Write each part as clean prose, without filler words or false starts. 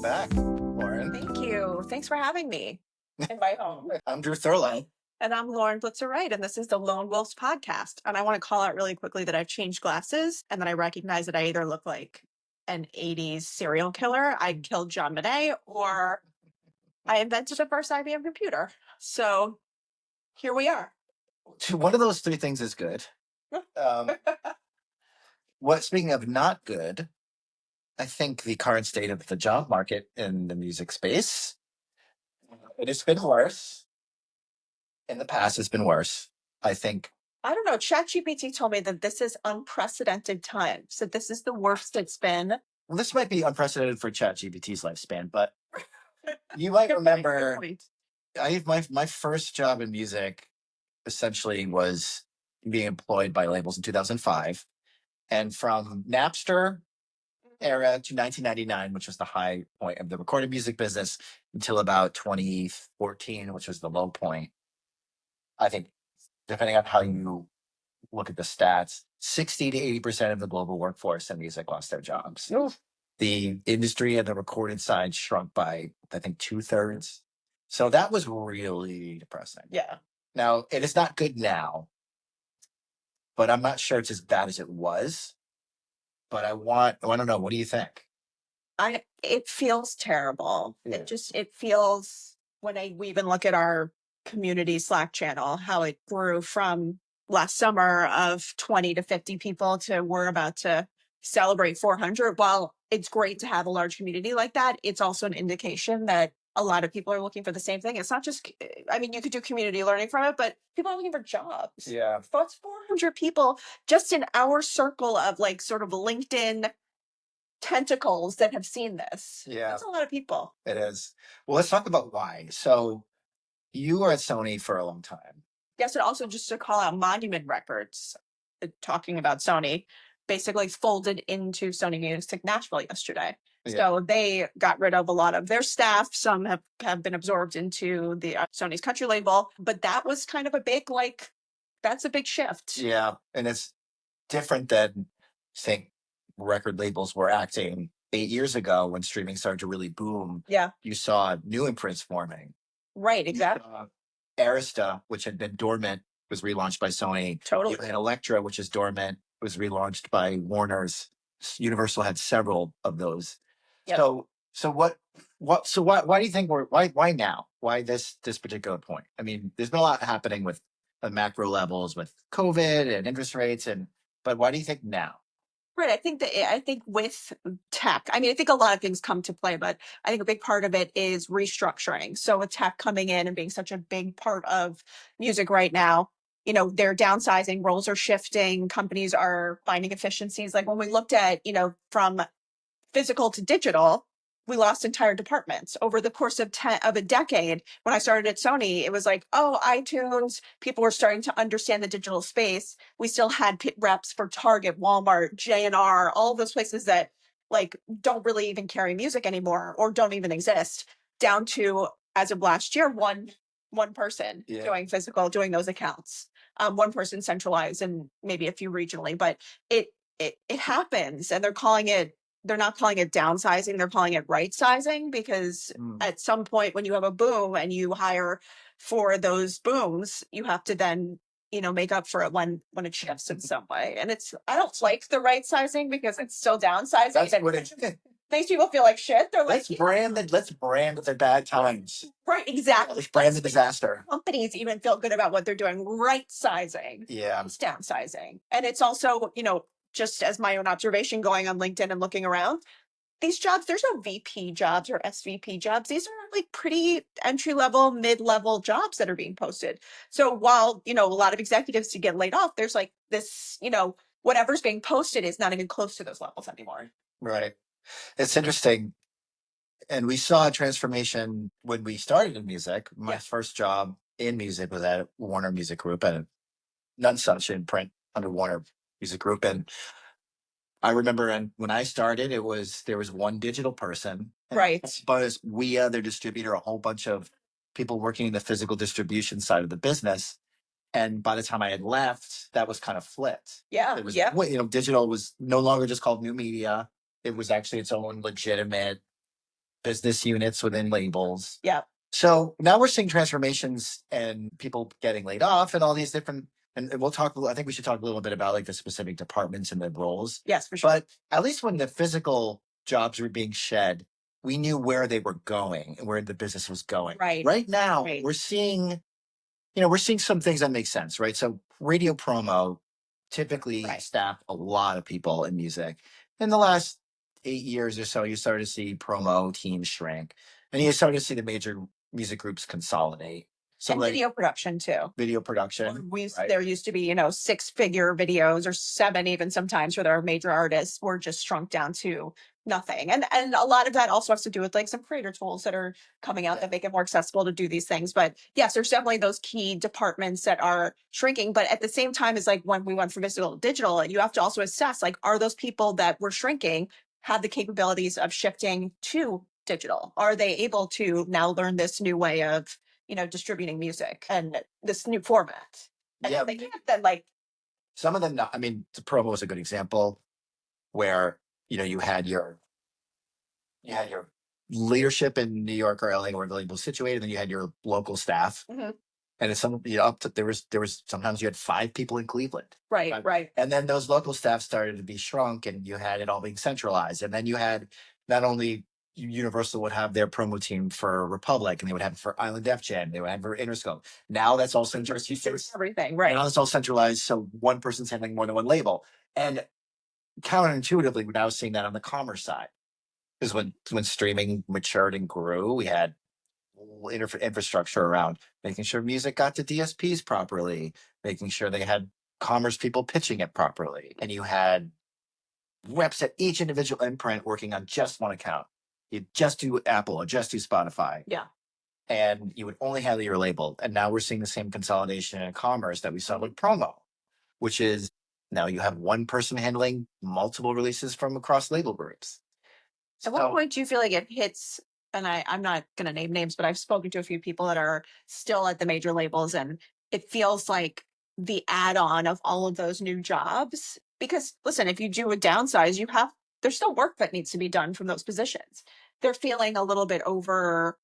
back, Lauren. Thank you. Thanks for having me in my home. I'm Drew Thurlow. And I'm Lauren Blitzer-Wright, and this is the Lone Wolves podcast. And I want to call out really quickly that I've changed glasses and that I recognize that I either look like an 80s serial killer, I killed John Manet, or I invented the first IBM computer. So here we are. One of those three things is good. Speaking of not good, I think the current state of the job market in the music space, it has been worse. In the past, it's been worse. I think. I don't know. ChatGPT told me that this is unprecedented times, that this is the worst it's been. Well, this might be unprecedented for ChatGPT's lifespan, but you might remember my first job in music essentially was being employed by labels in 2005. And from Napster era to 1999, which was the high point of the recorded music business, until about 2014, which was the low point. I think, depending on how you look at the stats, 60 to 80% of the global workforce in music lost their jobs. Oof. The industry and the recorded side shrunk by, I think, 2/3. So that was really depressing. Yeah. Now, it is not good now, but I'm not sure it's as bad as it was. But I want to know, what do you think? It feels terrible. Yeah. It feels, when we even look at our community Slack channel, how it grew from last summer of 20 to 50 people to we're about to celebrate 400. While it's great to have a large community like that, it's also an indication that a lot of people are looking for the same thing. It's not just, I mean, you could do community learning from it, but people are looking for jobs. Yeah. That's 400 people just in our circle of like sort of LinkedIn tentacles that have seen this. Yeah. That's a lot of people. It is. Well, let's talk about why. So you were at Sony for a long time. Yes, and also just to call out Monument Records, talking about Sony, basically folded into Sony Music Nashville yesterday. Yeah. So they got rid of a lot of their staff. Some have been absorbed into the Sony's country label. But that was kind of a big, that's a big shift. Yeah. And it's different than, say, record labels were acting 8 years ago when streaming started to really boom. Yeah. You saw new imprints forming. Right, exactly. Arista, which had been dormant, was relaunched by Sony. Totally. And Elektra, which is dormant, was relaunched by Warner's. Universal had several of those. Yep. So why do you think why now? Why this particular point? I mean, there's been a lot happening with the macro levels with COVID and interest rates, but why do you think now? Right. I think with tech, I mean, I think a lot of things come to play, but I think a big part of it is restructuring. So with tech coming in and being such a big part of music right now, they're downsizing, roles are shifting, companies are finding efficiencies. Like when we looked at, from physical to digital, we lost entire departments over the course of a decade. When I started at Sony, it was like, oh, iTunes, people were starting to understand the digital space. We still had reps for Target, Walmart, J&R, all those places that don't really even carry music anymore or don't even exist, down to, as of last year, one person doing physical, doing those accounts, one person centralized and maybe a few regionally, but it happens. And they're not calling it downsizing, they're calling it right sizing, because at some point when you have a boom and you hire for those booms, you have to then, make up for it when it shifts in some way. And I don't like the right sizing because it's still downsizing. That's what it makes people feel like shit. They're let's brand the bad times. Right, exactly. Let's brand the disaster. Companies even feel good about what they're doing. Right sizing. Yeah. It's downsizing. And it's also, just as my own observation going on LinkedIn and looking around, these jobs, there's no VP jobs or SVP jobs. These are pretty entry-level, mid-level jobs that are being posted. So while, a lot of executives to get laid off, there's this, whatever's being posted is not even close to those levels anymore. Right. It's interesting. And we saw a transformation when we started in music. My first job in music was at Warner Music Group, and none such in print under Warner Music Group. And I remember when I started, there was one digital person. Right. But we, their distributor, a whole bunch of people working in the physical distribution side of the business. And by the time I had left, that was kind of flipped. Yeah. It was, digital was no longer just called new media. It was actually its own legitimate business units within labels. Yeah. So now we're seeing transformations and people getting laid off and all these different, and we'll talk, I think we should talk a little bit about like the specific departments and the roles. Yes, for sure. But at least when the physical jobs were being shed, we knew where they were going and where the business was going. Right. Right now, Right. we're seeing, we're seeing some things that make sense, right? So radio promo typically Right. staff a lot of people in music. In the last 8 years or so, you started to see promo teams shrink, and you started to see the major music groups consolidate. So And like video production too. video production, right? There used to be, 6-figure videos or 7 even sometimes where our major artists were just shrunk down to nothing. And a lot of that also has to do with like some creator tools that are coming out that make it more accessible to do these things. But yes, there's definitely those key departments that are shrinking. But at the same time, is like when we went from physical to digital, you have to also assess like, are those people that were shrinking have the capabilities of shifting to digital? Are they able to now learn this new way of distributing music and this new format? And Yeah. if they can't, then like Some of them, I mean, the promo was a good example where, you had your leadership in New York or LA where the label was situated, and then you had your local staff. Mhm. And it's some, up to, there was sometimes you had 5 people in Cleveland. right, right. And then those local staff started to be shrunk, and you had it all being centralized. And then you had not only Universal would have their promo team for Republic, and they would have it for Island Def Jam, they would have it for Interscope. Now that's all centralized. Everything, right. Now it's all centralized, so one person's handling more than one label. And counterintuitively, we're now seeing that on the commerce side. Because when streaming matured and grew, we had infrastructure around making sure music got to DSPs properly, making sure they had commerce people pitching it properly, and you had reps at each individual imprint working on just one account. You just do Apple or just do Spotify. Yeah. And you would only handle your label. And now we're seeing the same consolidation in commerce that we saw with promo, which is now you have one person handling multiple releases from across label groups. At what point do you feel like it hits? And I'm not going to name names, but I've spoken to a few people that are still at the major labels, and it feels like the add-on of all of those new jobs. Because listen, if you do a downsize, there's still work that needs to be done from those positions. They're feeling a little bit overwhelmed,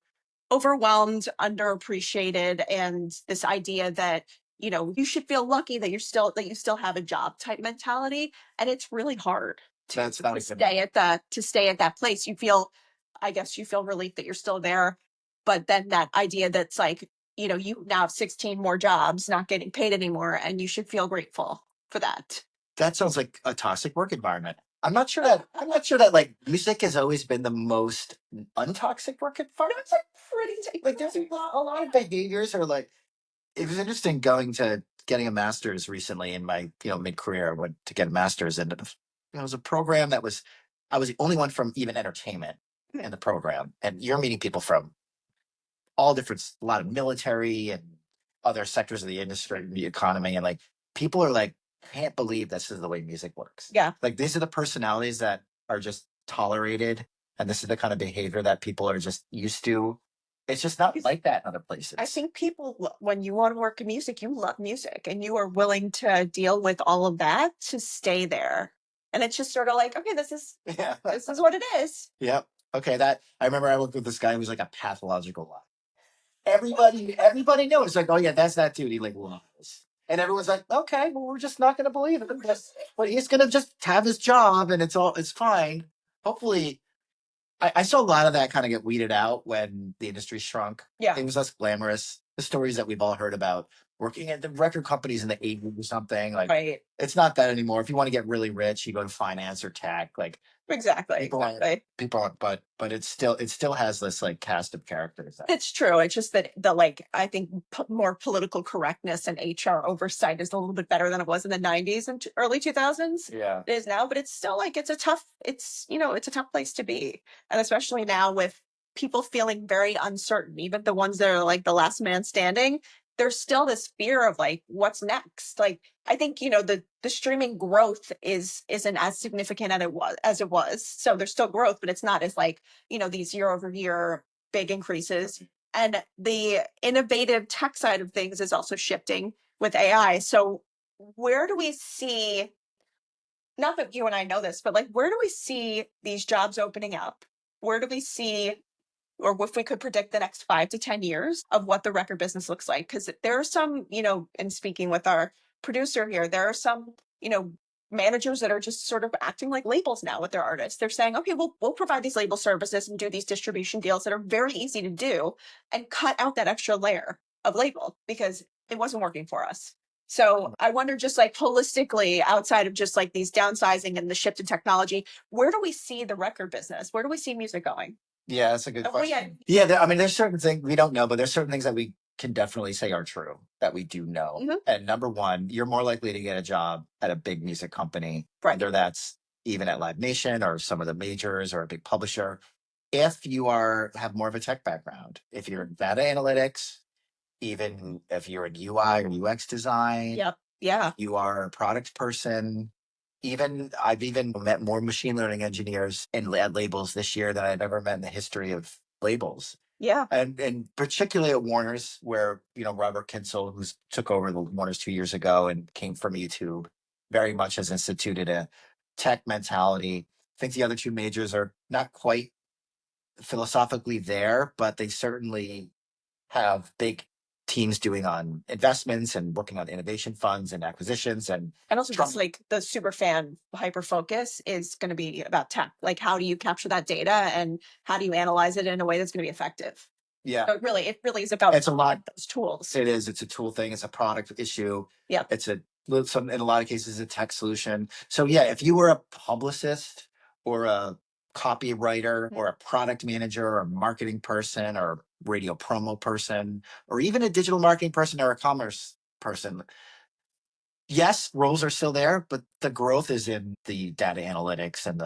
underappreciated, and this idea that you should feel lucky that you still have a job type mentality, and it's really hard to stay at that place. I guess you feel relief that you're still there, but then that idea that's like, you now have 16 more jobs not getting paid anymore, and you should feel grateful for that. That sounds like a toxic work environment. I'm not sure that like music has always been the most untoxic work environment. It's like pretty like there's a lot of behaviors are like, it was interesting getting a master's recently in my mid career. I went to get a master's, and it was a program that I was the only one from even entertainment in the program, and you're meeting people from all different, a lot of military and other sectors of the industry, the economy, and like people are like, can't believe this is the way music works. Yeah. Like these are the personalities that are just tolerated, and this is the kind of behavior that people are just used to. It's just not like that in other places. I think people, when you want to work in music, you love music, and you are willing to deal with all of that to stay there. And it's just sort of like, okay, this is what it is. Yep. Okay. I remember I worked with this guy who was like a pathological liar. Everybody knows, like, oh yeah, that's that dude. He like lies. And everyone's like, okay, well, we're just not going to believe it. But he's going to just have his job, and it's fine. Hopefully, I saw a lot of that kind of get weeded out when the industry shrunk. Yeah. It was less glamorous. The stories that we've all heard about working at the record companies in the 80s or something. Like, right. It's not that anymore. If you want to get really rich, you go to finance or tech. Like, exactly. People aren't, but it still has this like cast of characters. It's true. It's just that I think more political correctness and HR oversight is a little bit better than it was in the 90s and early 2000s. Yeah, it is now, but it's still like it's a tough place to be, and especially now with people feeling very uncertain, even the ones that are like the last man standing. There's still this fear of like, what's next? Like, I think, the streaming growth isn't as significant as it was. So there's still growth, but it's not as like, these year over year big increases. And the innovative tech side of things is also shifting with AI. So where do we see, not that you and I know this, but like, where do we see these jobs opening up? Where do we see or if we could predict the next 5 to 10 years of what the record business looks like. Because there are some, and speaking with our producer here, there are some, managers that are just sort of acting like labels now with their artists. They're saying, okay, we'll provide these label services and do these distribution deals that are very easy to do and cut out that extra layer of label because it wasn't working for us. So I wonder, just like holistically, outside of just like these downsizing and the shift in technology, where do we see the record business? Where do we see music going? Yeah, that's a good Oh, yeah. question. There's certain things we don't know, but there's certain things that we can definitely say are true that we do know. Mhm. And number one, you're more likely to get a job at a big music company, Right. whether that's even at Live Nation or some of the majors or a big publisher, if you have more of a tech background. If you're in data analytics, even if you're in UI or UX design, Yep. Yeah. you are a product person. I've even met more machine learning engineers at labels this year than I've ever met in the history of labels. Yeah. And particularly at Warner's, where Robert Kinsel, who's took over the Warner's 2 years ago and came from YouTube, very much has instituted a tech mentality. I think the other two majors are not quite philosophically there, but they certainly have big teams doing on investments and working on innovation funds and acquisitions and also just like the super fan hyper focus is going to be about tech. Like, how do you capture that data and how do you analyze it in a way that's going to be effective? Yeah. So it really is about It's a lot. Those tools. It is. It's a tool thing. It's a product issue. Yeah. It's in a lot of cases a tech solution. So yeah, if you were a publicist or a copywriter or a product manager or a marketing person or radio promo person or even a digital marketing person or a commerce person, yes, roles are still there, but the growth is in the data analytics and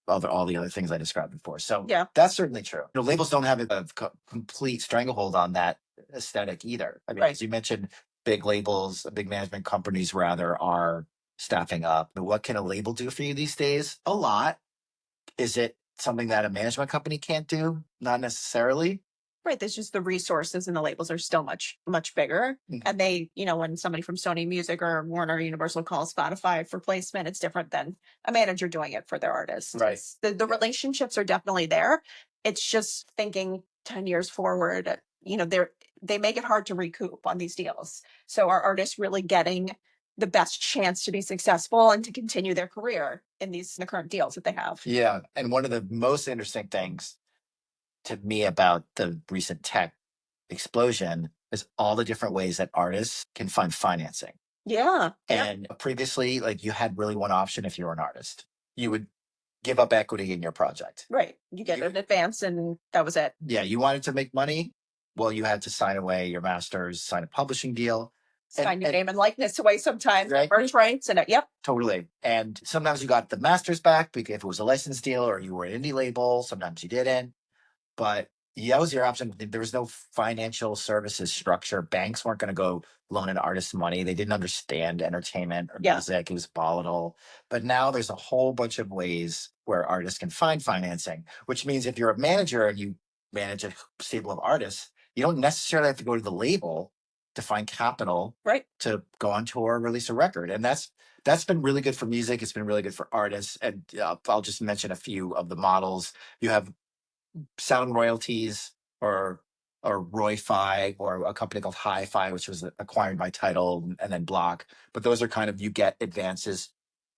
all the other things I described before. So Yeah. that's certainly true. Labels don't have a complete stranglehold on that aesthetic either. I mean, Right. as you mentioned, big labels, big management companies rather are staffing up. But what can a label do for you these days? A lot. Is it something that a management company can't do? Not necessarily. Right. There's just the resources and the labels are still much, much bigger. Mhm. And they, when somebody from Sony Music or Warner Universal calls Spotify for placement, it's different than a manager doing it for their artist. Right. The relationships are definitely there. It's just thinking 10 years forward, they make it hard to recoup on these deals. So are artists really getting the best chance to be successful and to continue their career in the current deals that they have? Yeah. And one of the most interesting things to me about the recent tech explosion is all the different ways that artists can find financing. Yeah. And previously, like, you had really one option. If you were an artist, you would give up equity in your project. Right. You get an advance and that was it. Yeah. You wanted to make money. Well, you had to sign away your masters, sign a publishing deal. Sign your name and likeness away sometimes. Right. Artist rights and yep. Totally. And sometimes you got the masters back because if it was a license deal or you were an indie label, sometimes you didn't. But yeah, that was your option. There was no financial services structure. Banks weren't going to go loan an artist money. They didn't understand entertainment or music. It was volatile. But now there's a whole bunch of ways where artists can find financing, which means if you're a manager and you manage a stable of artists, you don't necessarily have to go to the label to find capital to go on tour or release a record. And that's been really good for music. It's been really good for artists. And I'll just mention a few of the models. You have sound royalties or Roy-Fi or a company called Hi-Fi, which was acquired by Tidal and then Block. But those are kind of, you get advances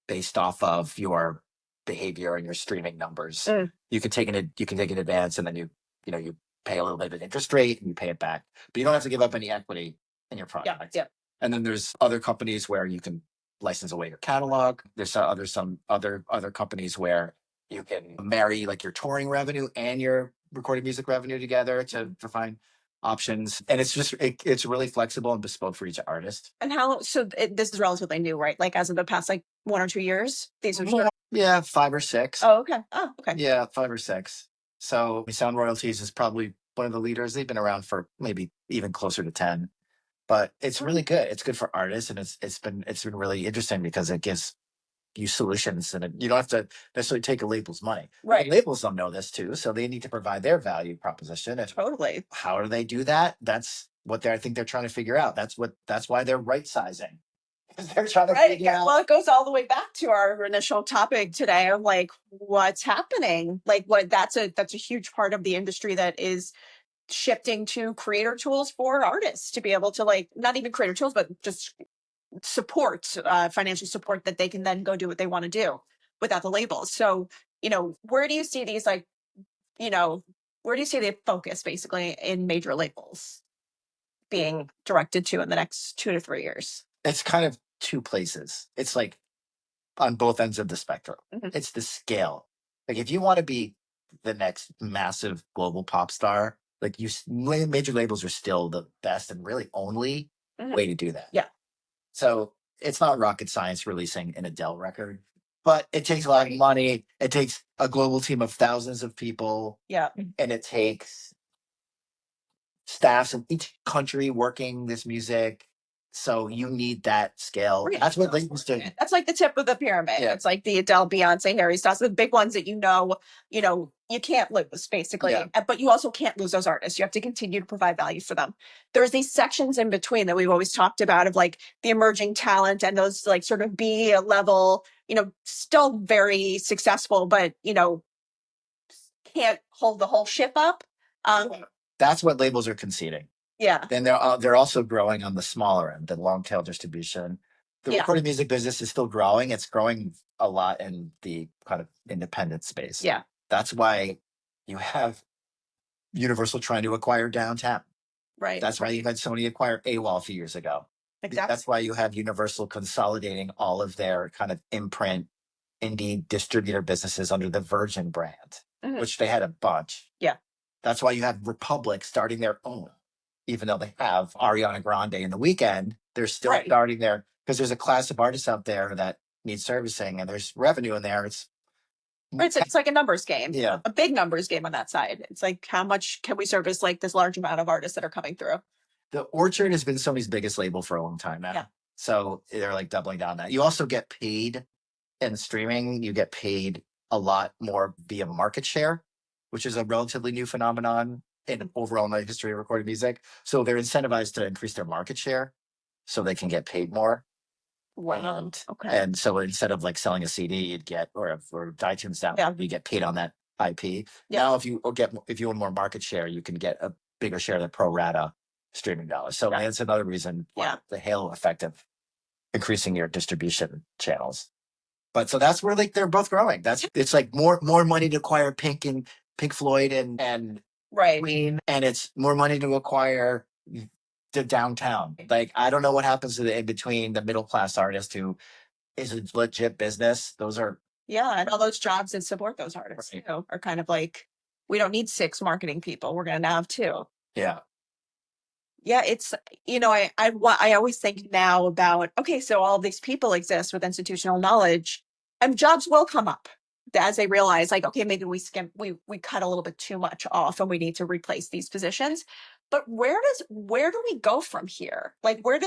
based off of your behavior and your streaming numbers. You can take an advance and then you pay a little bit of an interest rate and you pay it back, but you don't have to give up any equity in your project. Yeah. And then there's other companies where you can license away your catalog. There's some other companies where you can marry like your touring revenue and your recorded music revenue together to find options. And it's just, it's really flexible and bespoke for each artist. And this is relatively new, right? Like as of the past 1 or 2 years? These are Yeah, 5 or 6. Oh, okay. Oh, okay. Yeah, 5 or 6. So Sound Royalties is probably one of the leaders. They've been around for maybe even closer to 10. But it's really good. It's good for artists, and it's been really interesting because it gives you solutions, and you don't have to necessarily take a label's money. Right. And labels don't know this too, so they need to provide their value proposition. And totally. How do they do that? That's what I think they're trying to figure out. That's why they're right sizing because they're trying to Right. figure out. Well, it goes all the way back to our initial topic today of like what's happening. Like that's a huge part of the industry that is shifting to creator tools for artists to be able to like not even creator tools, but just support, financial support that they can then go do what they want to do without the labels. So, where do you see these like, where do you see the focus basically in major labels being directed to in the next 2 to 3 years? It's kind of two places. It's like on both ends of the spectrum. Mhm. It's the scale. Like if you want to be the next massive global pop star, like major labels are still the best and really only Mhm. way to do that. Yeah. So it's not rocket science releasing an Adele record, but it takes a lot of money. It takes a global team of thousands of people. Yeah. And it takes staffs in each country working this music. So you need that scale. Right. That's what labels do. That's like the tip of the pyramid. Yeah. It's like the Adele, Beyonce, Harry Styles, the big ones that you can't lose basically. Yeah. But you also can't lose those artists. You have to continue to provide value for them. There's these sections in between that we've always talked about of like the emerging talent and those like sort of B level, still very successful, but can't hold the whole ship up. That's what labels are conceding. Yeah. Then they're also growing on the smaller end, the long tail distribution. The Yeah. recorded music business is still growing. It's growing a lot in the kind of independent space. Yeah. That's why you have Universal trying to acquire Downtown. Right. That's why you had Sony acquire AWOL a few years ago. Exactly. That's why you have Universal consolidating all of their kind of imprint indie distributor businesses under the Virgin brand, Mhm. which they had a bunch. Yeah. That's why you have Republic starting their own. Even though they have Ariana Grande in the weekend, they're still Right. starting there because there's a class of artists out there that need servicing and there's revenue in there. It's Right. It's like a numbers game. Yeah. A big numbers game on that side. It's like how much can we service like this large amount of artists that are coming through? The Orchard has been Sony's biggest label for a long time now. Yeah. So they're like doubling down on that. You also get paid in streaming. You get paid a lot more via market share, which is a relatively new phenomenon in overall in the history of recorded music. So they're incentivized to increase their market share so they can get paid more. Wow. Okay. And so instead of like selling a CD, you'd get or iTunes down, Yeah. you get paid on that IP. Yeah. Now, if you own more market share, you can get a bigger share of the pro rata streaming dollars. So Right. that's another reason why Yeah. the halo effect of increasing your distribution channels. But so that's where like they're both growing. It's like more money to acquire Pink Floyd and Right. Queen, and it's more money to acquire the Downtown. Like I don't know what happens to the in between the middle class artist who is a legit business. Those are Yeah. And all those jobs that support those artists, Right. are kind of like, we don't need 6 marketing people. We're going to now have 2. Yeah. Yeah, it's I always think now about, okay, so all these people exist with institutional knowledge, and jobs will come up as they realize, like, okay, maybe we cut a little bit too much off, and we need to replace these positions. But where do we go from here? Like, where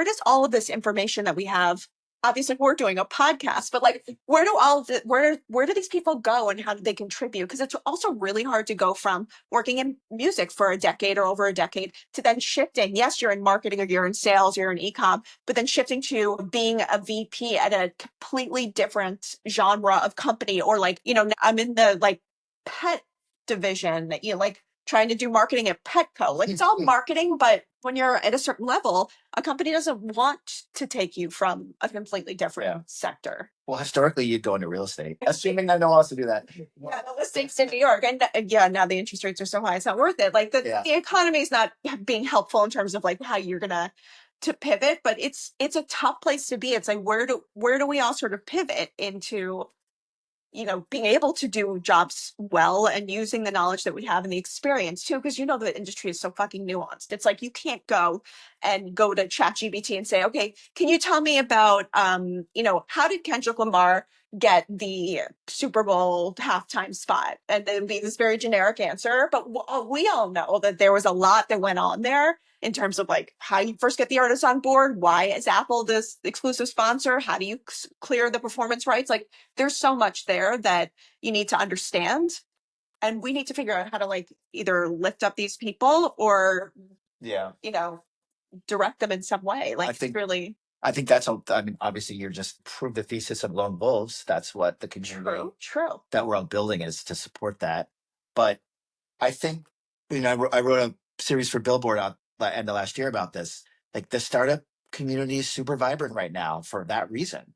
does all of this information that we have? Obviously, we're doing a podcast, but like, where do these people go, and how do they contribute? Because it's also really hard to go from working in music for a decade or over a decade to then shifting. Yes, you're in marketing or you're in sales, you're in ecom, but then shifting to being a VP at a completely different genre of company, or like, I'm in the like pet division, like trying to do marketing at Petco. Like it's all marketing, but when you're at a certain level, a company doesn't want to take you from a completely different sector. Well, historically, you'd go into real estate, assuming that no one wants to do that. Yeah, the listings in New York, and yeah, now the interest rates are so high, it's not worth it. Like the economy is not being helpful in terms of like how you're gonna to pivot, but it's a tough place to be. It's like where do we all sort of pivot into being able to do jobs well and using the knowledge that we have and the experience too, because the industry is so fucking nuanced. It's like you can't go to ChatGPT and say, okay, can you tell me about how did Kendrick Lamar get the Super Bowl halftime spot? And then be this very generic answer. But we all know that there was a lot that went on there in terms of like how you first get the artist on board. Why is Apple this exclusive sponsor? How do you clear the performance rights? Like there's so much there that you need to understand. And we need to figure out how to like either lift up these people or, direct them in some way. Like I think really. I think that's, I mean, obviously you're just prove the thesis of lone wolves. That's what the community True. that we're all building is to support that. But I think, I wrote a series for Billboard out the end of last year about this. Like the startup community is super vibrant right now for that reason.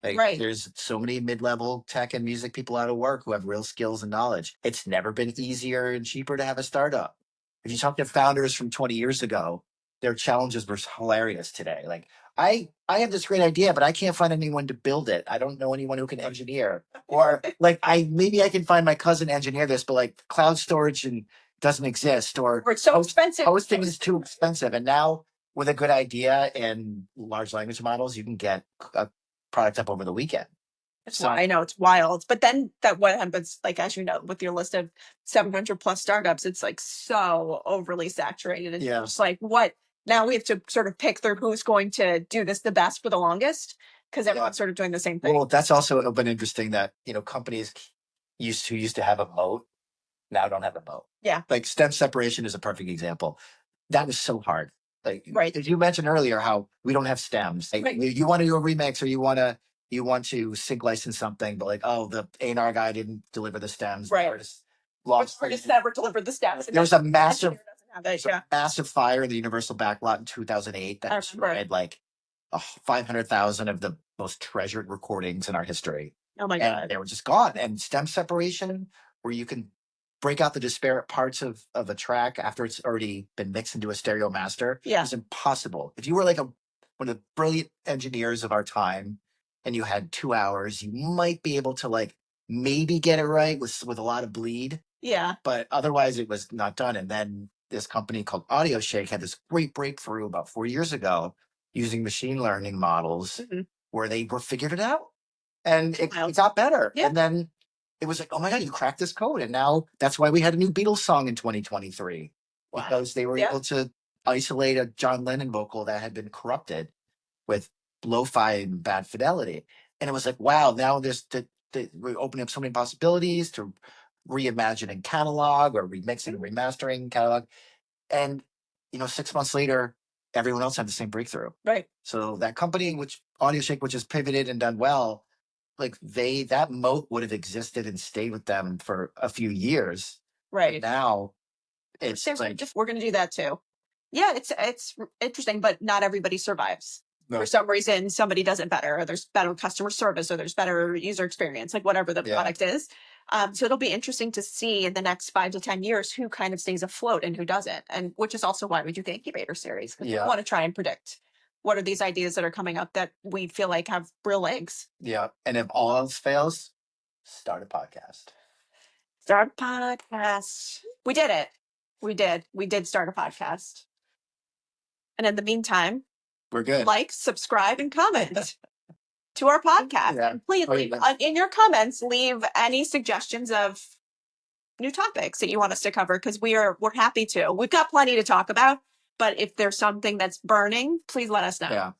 Like Right. there's so many mid-level tech and music people out of work who have real skills and knowledge. It's never been easier and cheaper to have a startup. If you talk to founders from 20 years ago, their challenges were hilarious today. Like I have this great idea, but I can't find anyone to build it. I don't know anyone who can engineer. Or like maybe I can find my cousin engineer this, but like cloud storage and doesn't exist, or It's so expensive. hosting is too expensive. And now with a good idea and large language models, you can get a product up over the weekend. So I know it's wild, but then what happens, like, as you know, with your list of 700 plus startups, it's like so overly saturated. It's just like, what now we have to sort of pick through who's going to do this the best for the longest, because everyone's sort of doing the same thing. Well, that's also been interesting that, companies used to have a moat, now don't have a moat. Yeah. Like stem separation is a perfect example. That was so hard. Like, right. As you mentioned earlier, how we don't have stems. Like, you want to do a remix or you want to sync license something, but like, oh, the A&R guy didn't deliver the stems. Right. Artist never delivered the stems. There was a massive fire in the Universal backlot in 2008 that destroyed like 500,000 of the most treasured recordings in our history. Oh my God. And they were just gone. And stem separation, where you can break out the disparate parts of a track after it's already been mixed into a stereo master, is impossible. If you were like one of the brilliant engineers of our time and you had 2 hours, you might be able to like maybe get it right with a lot of bleed. Yeah. But otherwise it was not done. And then this company called Audio Shake had this great breakthrough about 4 years ago using machine learning models where they were figured it out. And it got better. Yeah. And then it was like, oh my God, you cracked this code. And now that's why we had a new Beatles song in 2023. Wow. Because they were able to isolate a John Lennon vocal that had been corrupted with lo-fi and bad fidelity. And it was like, wow, now we're opening up so many possibilities to reimagining catalog or remixing and remastering catalog. And 6 months later, everyone else had the same breakthrough. Right. So that company, Audio Shake, which has pivoted and done well, like that moat would have existed and stayed with them for a few years. Right. But now it's like, we're going to do that too. Yeah, it's interesting, but not everybody survives. No. For some reason, somebody does it better, or there's better customer service, or there's better user experience, like whatever the product is. So it'll be interesting to see in the next 5 to 10 years who kind of stays afloat and who doesn't, and which is also why we do the incubator series, because we want to try and predict what are these ideas that are coming up that we feel like have real legs. Yeah, and if all else fails, start a podcast. Start a podcast. We did it. We did start a podcast. And in the meantime, we're good. Like, subscribe, and comment to our podcast. Yeah. And please leave in your comments, leave any suggestions of new topics that you want us to cover, because we're happy to. We've got plenty to talk about, but if there's something that's burning, please let us know. Yeah.